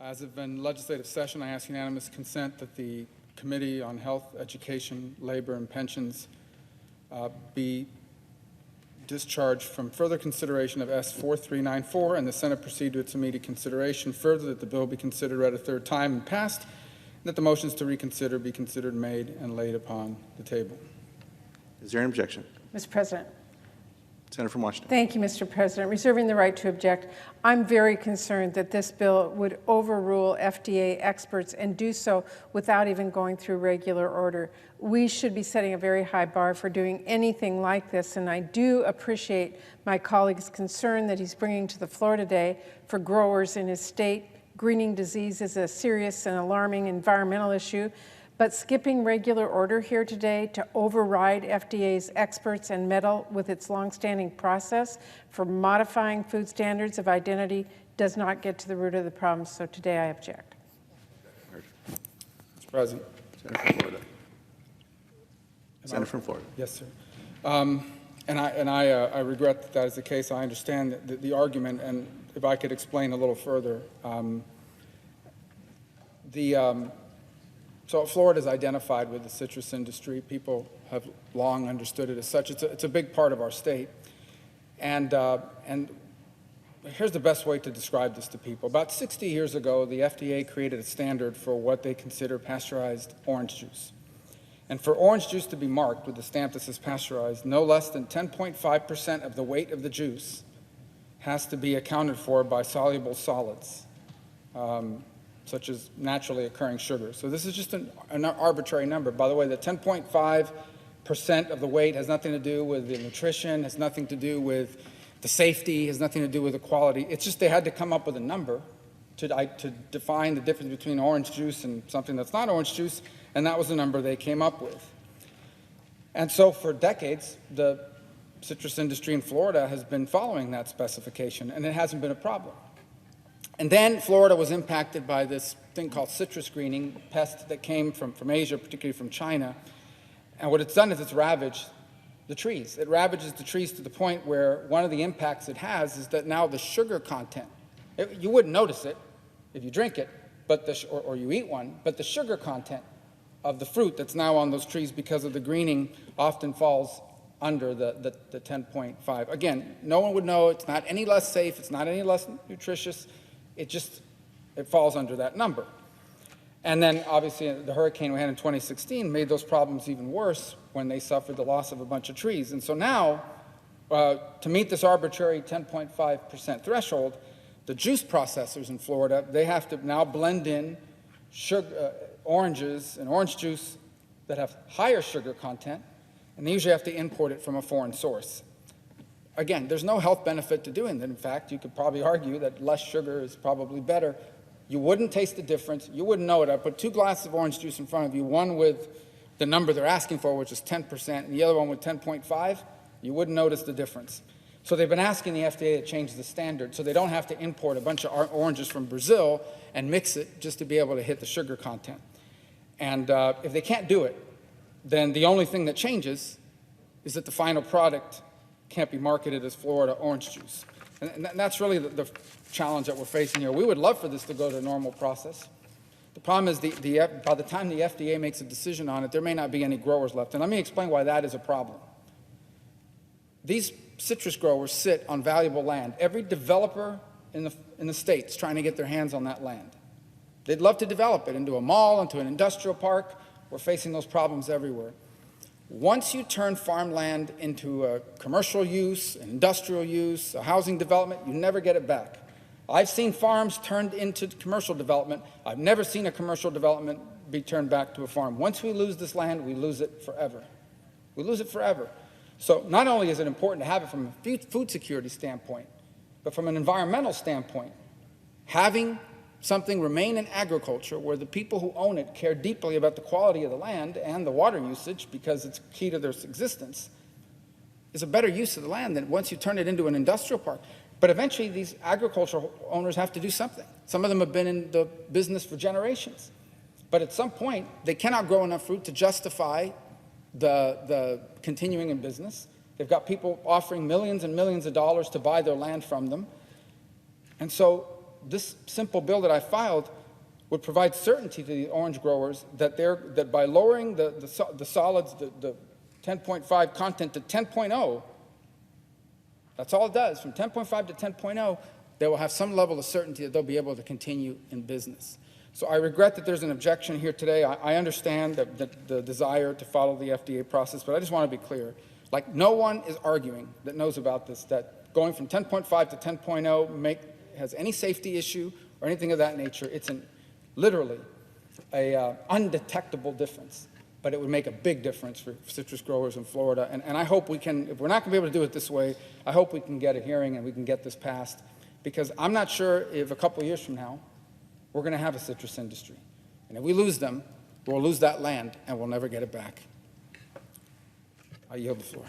As of in legislative session, I ask unanimous consent that the Committee on Health, Education, Labor, and Pensions be discharged from further consideration of S4394, and the Senate proceed to its immediate consideration. Further, that the bill be considered read a third time and passed, and that the motions to reconsider be considered made and laid upon the table. Is there an objection? Mr. President. Senator from Washington. Thank you, Mr. President. Reserving the right to object, I'm very concerned that this bill would overrule FDA experts and do so without even going through regular order. We should be setting a very high bar for doing anything like this, and I do appreciate my colleague's concern that he's bringing to the floor today for growers in his state. Greening disease is a serious and alarming environmental issue, but skipping regular order here today to override FDA's experts and meddle with its longstanding process for modifying food standards of identity does not get to the root of the problem, so today I object. Mr. President. Senator from Florida. Senator from Florida. Yes, sir. I regret that that is the case. I understand the argument, and if I could explain a little further. So Florida is identified with the citrus industry. People have long understood it as such. It's a big part of our state. And here's the best way to describe this to people. About 60 years ago, the FDA created a standard for what they consider pasteurized orange juice. And for orange juice to be marked with a stamp that says pasteurized, no less than 10.5% of the weight of the juice has to be accounted for by soluble solids, such as naturally occurring sugar. So this is just an arbitrary number. By the way, the 10.5% of the weight has nothing to do with the nutrition, has nothing to do with the safety, has nothing to do with the quality. It's just they had to come up with a number to define the difference between orange juice and something that's not orange juice, and that was the number they came up with. And so for decades, the citrus industry in Florida has been following that specification, and it hasn't been a problem. And then Florida was impacted by this thing called citrus greening, pest that came from Asia, particularly from China. And what it's done is it's ravaged the trees. It ravages the trees to the point where one of the impacts it has is that now the sugar content, you wouldn't notice it if you drink it, but or you eat one, but the sugar content of the fruit that's now on those trees because of the greening often falls under the 10.5. Again, no one would know. It's not any less safe. It's not any less nutritious. It falls under that number. And then, obviously, the hurricane we had in 2016 made those problems even worse when they suffered the loss of a bunch of trees. And so now, to meet this arbitrary 10.5% threshold, the juice processors in Florida, they have to now blend in oranges and orange juice that have higher sugar content, and they usually have to import it from a foreign source. Again, there's no health benefit to doing that. In fact, you could probably argue that less sugar is probably better. You wouldn't taste the difference. You wouldn't know it. I put 2 glasses of orange juice in front of you, one with the number they're asking for, which is 10%, and the other one with 10.5. You wouldn't notice the difference. So they've been asking the FDA to change the standard so they don't have to import a bunch of oranges from Brazil and mix it just to be able to hit the sugar content. And if they can't do it, then the only thing that changes is that the final product can't be marketed as Florida orange juice. And that's really the challenge that we're facing here. We would love for this to go to a normal process. The problem is by the time the FDA makes a decision on it, there may not be any growers left. And let me explain why that is a problem. These citrus growers sit on valuable land. Every developer in the state's trying to get their hands on that land. They'd love to develop it into a mall, into an industrial park. We're facing those problems everywhere. Once you turn farmland into a commercial use, industrial use, a housing development, you never get it back. I've seen farms turned into commercial development. I've never seen a commercial development be turned back to a farm. Once we lose this land, we lose it forever. We lose it forever. So not only is it important to have it from a food security standpoint, but from an environmental standpoint, having something remain in agriculture where the people who own it care deeply about the quality of the land and the water usage because it's key to their existence is a better use of the land than once you turn it into an industrial park. But eventually these agricultural owners have to do something. Some of them have been in the business for generations. But at some point, they cannot grow enough fruit to justify the continuing in business. They've got people offering millions and millions of dollars to buy their land from them. And so this simple bill that I filed would provide certainty to the orange growers that by lowering the solids, the 10.5 content to 10.0, that's all it does, from 10.5 to 10.0, they will have some level of certainty that they'll be able to continue in business. So I regret that there's an objection here today. I understand the desire to follow the FDA process, but I just want to be clear. Like, no one is arguing that knows about this, that going from 10.5 to 10.0 has any safety issue or anything of that nature. It's literally a undetectable difference, but it would make a big difference for citrus growers in Florida. And I hope we can, if we're not going to be able to do it this way, I hope we can get a hearing and we can get this passed, because I'm not sure if a couple of years from now we're going to have a citrus industry. And if we lose them, we'll lose that land and we'll never get it back. I yield the floor.